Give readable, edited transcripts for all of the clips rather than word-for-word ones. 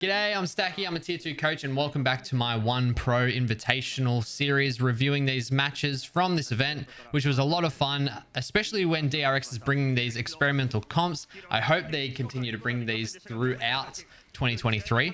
G'day, I'm Stacky, I'm a tier 2 coach and welcome back to my One Pro Invitational series reviewing these matches from this event, which was a lot of fun, especially when DRX is bringing these experimental comps. I hope they continue to bring these throughout 2023.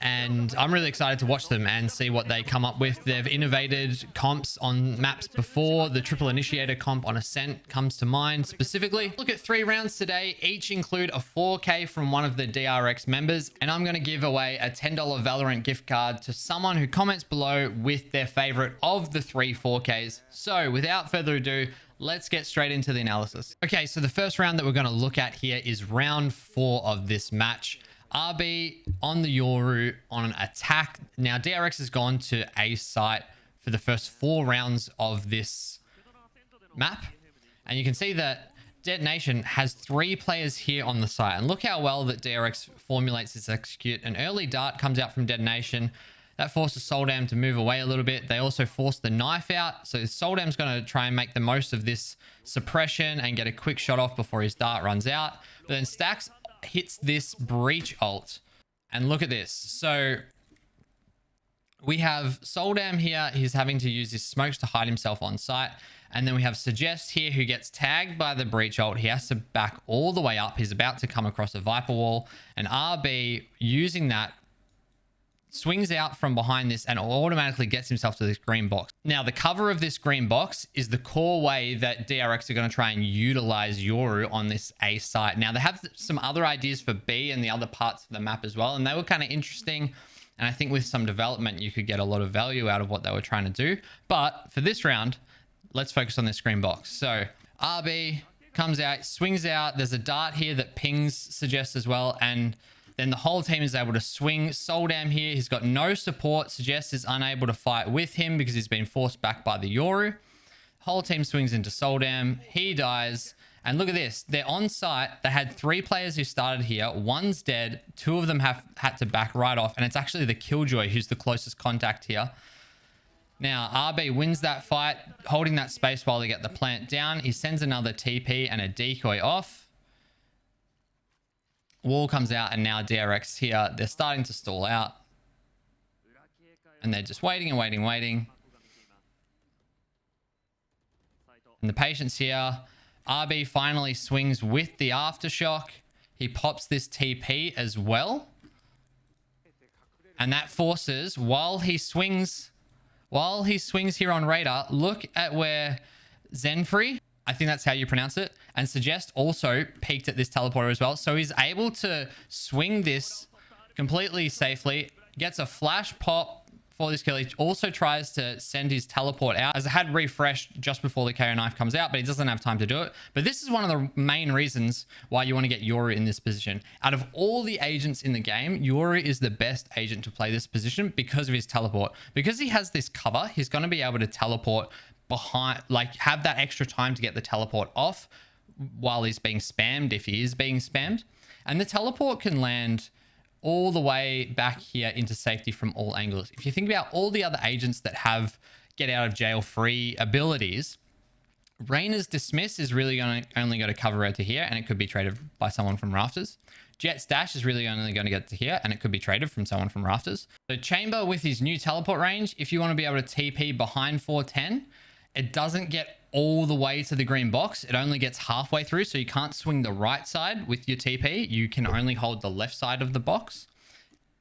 And I'm really excited to watch them and see what they come up with. They've innovated comps on maps before. The triple initiator comp on Ascent comes to mind specifically. Look at 3 rounds today. Each include a 4K from one of the DRX members. And I'm going to give away a $10 Valorant gift card to someone who comments below with their favorite of the 3 4Ks. So without further ado, let's get straight into the analysis. Okay, so the first round that we're going to look at here is round 4 of this match. RB on the Yoru on an attack. Now DRX has gone to A site for the first 4 rounds of this map. And you can see that Detonation has 3 players here on the site. And look how well that DRX formulates this execute. An early dart comes out from Detonation. That forces Soldam to move away a little bit. They also force the knife out. So Soldam's going to try and make the most of this suppression and get a quick shot off before his dart runs out. But then Stacks hits this breach ult, and look at this. So we have Soldam here. He's having to use his smokes to hide himself on site, and then we have Suggest here who gets tagged by the breach ult. He has to back all the way up. He's about to come across a Viper wall, and RB using that swings out from behind this and automatically gets himself to this green box. Now, the cover of this green box is the core way that DRX are going to try and utilize Yoru on this A site. Now, they have some other ideas for B and the other parts of the map as well, and they were kind of interesting. And I think with some development, you could get a lot of value out of what they were trying to do. But for this round, let's focus on this green box. So RB comes out, swings out. There's a dart here that pings Suggest as well, and then the whole team is able to swing. Soldam here, he's got no support. Suggest is unable to fight with him because he's been forced back by the Yoru. Whole team swings into Soldam. He dies. And look at this. They're on site. They had 3 players who started here. 1's dead. 2 of them have had to back right off. And it's actually the Killjoy who's the closest contact here. Now, RB wins that fight, holding that space while they get the plant down. He sends another TP and a decoy off. Wall comes out, and now DRX here, they're starting to stall out. And they're just waiting and waiting and waiting. And the patience here. RB finally swings with the aftershock. He pops this TP as well. And that forces, while he swings here on radar, look at where Zenfree, I think that's how you pronounce it, and Suggest also peeked at this teleporter as well. So he's able to swing this completely safely, gets a flash pop for this kill. He also tries to send his teleport out, as it had refreshed just before the KO knife comes out, but he doesn't have time to do it. But this is one of the main reasons why you want to get Yoru in this position. Out of all the agents in the game, Yoru is the best agent to play this position because of his teleport. Because he has this cover, he's going to be able to teleport behind, like have that extra time to get the teleport off while he's being spammed, if he is being spammed. And the teleport can land all the way back here into safety from all angles. If you think about all the other agents that have get out of jail free abilities, Reyna's Dismiss is really only going to cover out to here, and it could be traded by someone from Rafters. Jet's Dash is really only going to get to here, and it could be traded from someone from Rafters. So Chamber with his new teleport range, if you want to be able to TP behind 410, it doesn't get all the way to the green box. It only gets halfway through, so you can't swing the right side with your TP. You can only hold the left side of the box.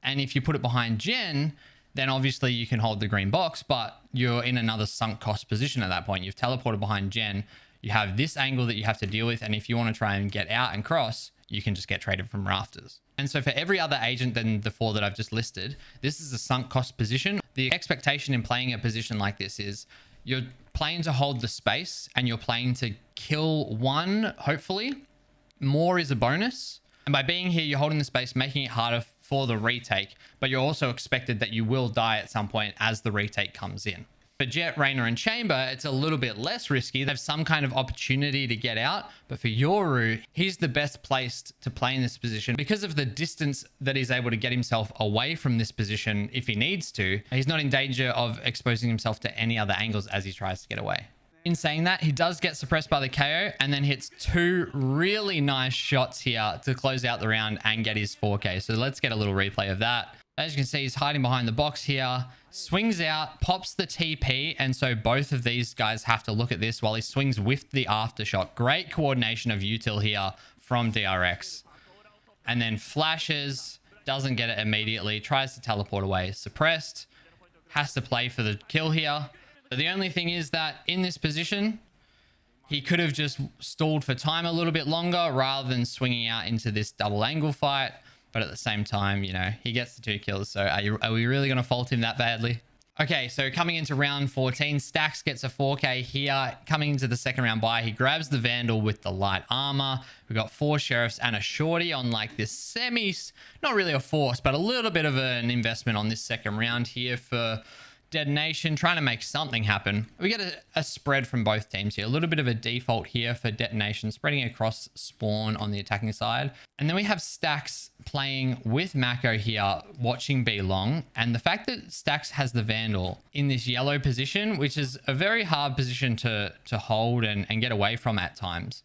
And if you put it behind Gen, then obviously you can hold the green box, but you're in another sunk cost position at that point. You've teleported behind Gen. You have this angle that you have to deal with, and if you want to try and get out and cross, you can just get traded from Rafters. And so for every other agent than the 4 that I've just listed, this is a sunk cost position. The expectation in playing a position like this is you're playing to hold the space, and you're playing to kill one, hopefully. More is a bonus. And by being here, you're holding the space, making it harder for the retake, but you're also expected that you will die at some point as the retake comes in. For Jet, Reyna, and Chamber, it's a little bit less risky. They have some kind of opportunity to get out. But for Yoru, he's the best placed to play in this position because of the distance that he's able to get himself away from this position if he needs to. He's not in danger of exposing himself to any other angles as he tries to get away. In saying that, he does get suppressed by the KO and then hits 2 really nice shots here to close out the round and get his 4K. So let's get a little replay of that. As you can see, he's hiding behind the box here, swings out, pops the TP. And so both of these guys have to look at this while he swings with the aftershock. Great coordination of util here from DRX. And then flashes, doesn't get it immediately, tries to teleport away, suppressed, has to play for the kill here. But the only thing is that in this position, he could have just stalled for time a little bit longer rather than swinging out into this double angle fight. But at the same time, you know, he gets the 2 kills. So are we really going to fault him that badly? Okay, so coming into round 14, Stacks gets a 4K here. Coming into the second round bye, he grabs the Vandal with the light armor. We've got 4 Sheriffs and a Shorty on like this not really a force, but a little bit of an investment on this second round here for Detonation, trying to make something happen. We get a spread from both teams here. A little bit of a default here for Detonation, spreading across spawn on the attacking side. And then we have Stacks playing with Mako here, watching B long. And the fact that Stacks has the Vandal in this yellow position, which is a very hard position to hold and get away from at times.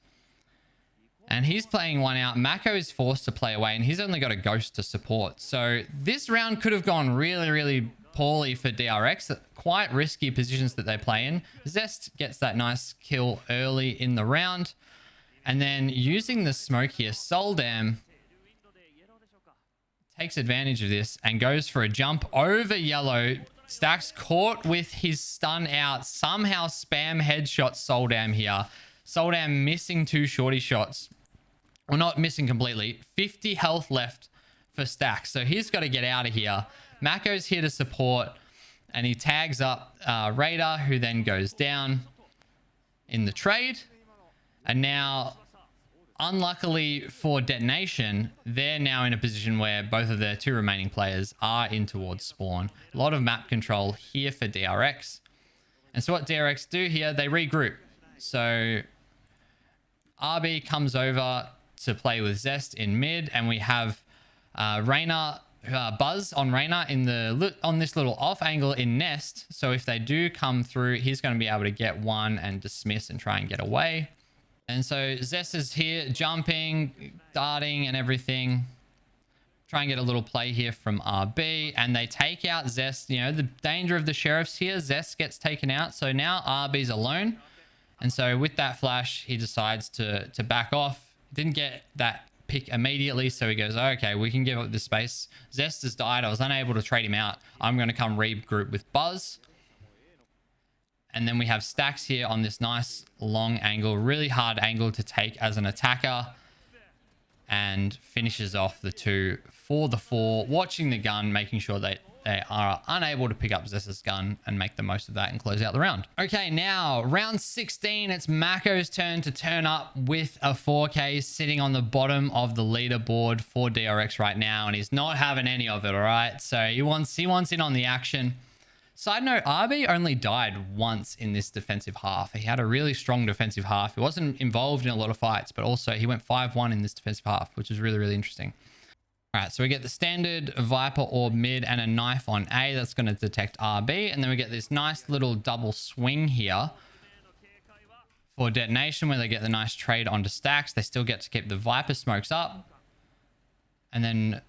And he's playing one out. Mako is forced to play away, and he's only got a Ghost to support. So this round could have gone really, really poorly for DRX. Quite risky positions that they play in. Zest gets that nice kill early in the round. And then using the smoke here, Soldam takes advantage of this and goes for a jump over yellow. Stacks caught with his stun out. Somehow spam headshot Soldam here. Soldam missing 2 shorty shots. Well, not missing completely. 50 health left for Stacks. So he's got to get out of here. Mako's here to support, and he tags up Radar, who then goes down in the trade. And now, unluckily for Detonation, they're now in a position where both of their 2 remaining players are in towards spawn. A lot of map control here for DRX. And so what DRX do here, they regroup. So RB comes over to play with Zest in mid, and we have Reyna, Buzz on Reyna on this little off angle in Nest. So if they do come through, he's going to be able to get one and dismiss and try and get away. And so Zest is here jumping, darting and everything. Try and get a little play here from RB, and they take out Zest. You know, the danger of the Sheriffs here, Zest gets taken out. So now RB's alone. And so with that flash, he decides to back off. Didn't get that pick immediately, so he goes, okay, we can give up this space. Zest has died. I was unable to trade him out. I'm going to come regroup with Buzz. And then we have Stacks here on this nice long angle, really hard angle to take as an attacker, and finishes off the 2 for the 4, watching the gun, making sure that they are unable to pick up Zest's gun and make the most of that and close out the round. Okay, now round 16, it's Mako's turn to turn up with a 4K, sitting on the bottom of the leaderboard for DRX right now, and he's not having any of it, all right? So he wants in on the action. Side note, RB only died once in this defensive half. He had a really strong defensive half. He wasn't involved in a lot of fights, but also he went 5-1 in this defensive half, which is really, really interesting. All right, so we get the standard Viper Orb mid and a knife on A. That's going to detect RB. And then we get this nice little double swing here for Detonation, where they get the nice trade onto Stacks. They still get to keep the Viper smokes up. And then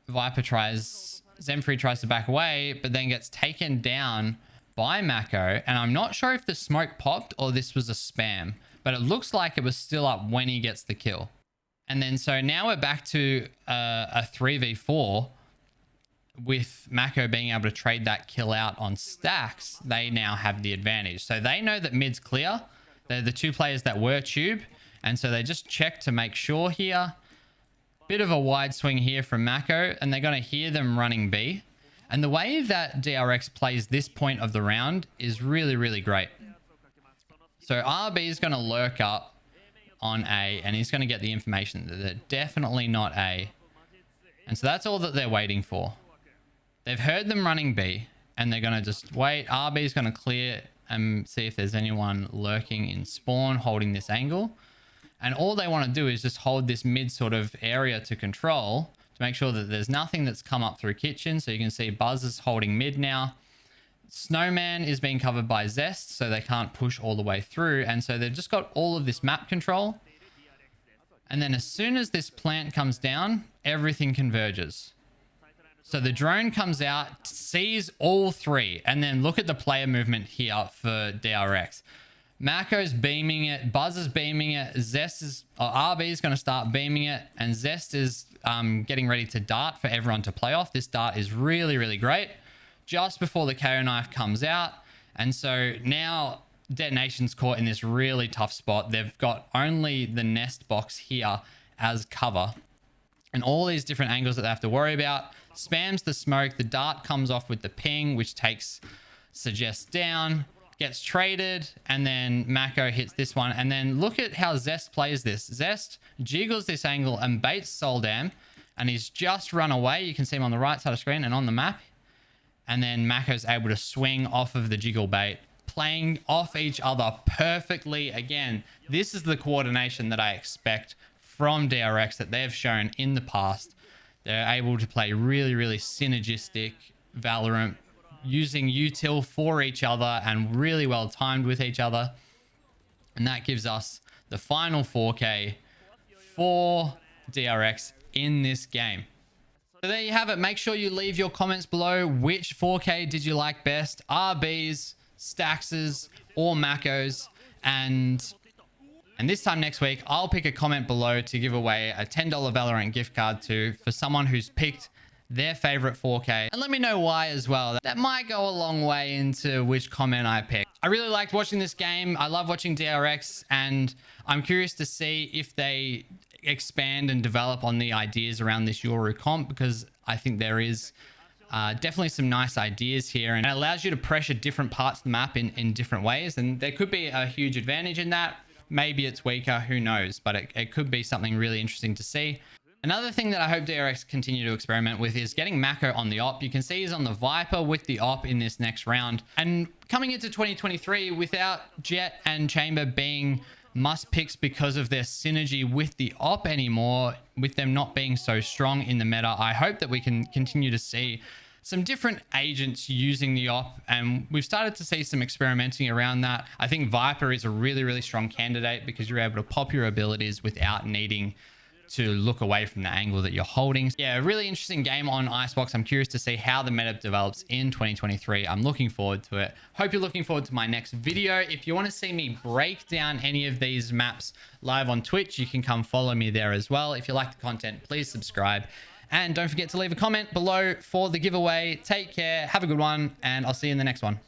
Zemfree tries to back away, but then gets taken down by Mako. And I'm not sure if the smoke popped or this was a spam, but it looks like it was still up when he gets the kill. And then so now we're back to a 3v4 with Mako being able to trade that kill out on Stacks. They now have the advantage. So they know that mid's clear. They're the 2 players that were tube. And so they just check to make sure here. Bit of a wide swing here from Mako, and they're going to hear them running B. And the way that DRX plays this point of the round is really, really great. So RB is going to lurk up on A, and he's going to get the information that they're definitely not A. And so that's all that they're waiting for. They've heard them running B, and they're going to just wait. RB is going to clear and see if there's anyone lurking in spawn holding this angle. And all they want to do is just hold this mid sort of area to control to make sure that there's nothing that's come up through kitchen. So you can see Buzz is holding mid now. Snowman is being covered by Zest, so they can't push all the way through. And so they've just got all of this map control. And then as soon as this plant comes down, everything converges. So the drone comes out, sees all three, and then look at the player movement here for DRX. Mako's beaming it, Buzz is beaming it, Zest is, RB is going to start beaming it, and Zest is getting ready to dart for everyone to play off. This dart is really, really great. Just before the KO knife comes out. And so now Detonation's caught in this really tough spot. They've got only the nest box here as cover. And all these different angles that they have to worry about. Spams the smoke. The dart comes off with the ping, which takes Suggest down. Gets traded. And then Mako hits this one. And then look at how Zest plays this. Zest jiggles this angle and baits Soldam. And he's just run away. You can see him on the right side of the screen and on the map. And then Mako's able to swing off of the jiggle bait, playing off each other perfectly. Again, this is the coordination that I expect from DRX that they've shown in the past. They're able to play really, really synergistic Valorant, using util for each other and really well timed with each other. And that gives us the final 4K for DRX in this game. So there you have it. Make sure you leave your comments below. Which 4K did you like best? RBs, Staxes, or Makos? And this time next week, I'll pick a comment below to give away a $10 Valorant gift card for someone who's picked their favorite 4K. And let me know why as well. That might go a long way into which comment I pick. I really liked watching this game. I love watching DRX, and I'm curious to see if they expand and develop on the ideas around this Yoru comp, because I think there is definitely some nice ideas here, and it allows you to pressure different parts of the map in different ways, and there could be a huge advantage in that. Maybe it's weaker, who knows, but it could be something really interesting to see. Another thing that I hope DRX continue to experiment with is getting Mako on the op. You can see he's on the Viper with the op in this next round, and coming into 2023 without Jet and Chamber being must picks because of their synergy with the op anymore, with them not being so strong in the meta, I hope that we can continue to see some different agents using the op, and we've started to see some experimenting around that. I think Viper is a really, really strong candidate because you're able to pop your abilities without needing to look away from the angle that you're holding. Yeah, a really interesting game on Icebox. I'm curious to see how the meta develops in 2023. I'm looking forward to it. Hope you're looking forward to my next video. If you want to see me break down any of these maps live on Twitch, you can come follow me there as well. If you like the content, please subscribe. And don't forget to leave a comment below for the giveaway. Take care, have a good one, and I'll see you in the next one.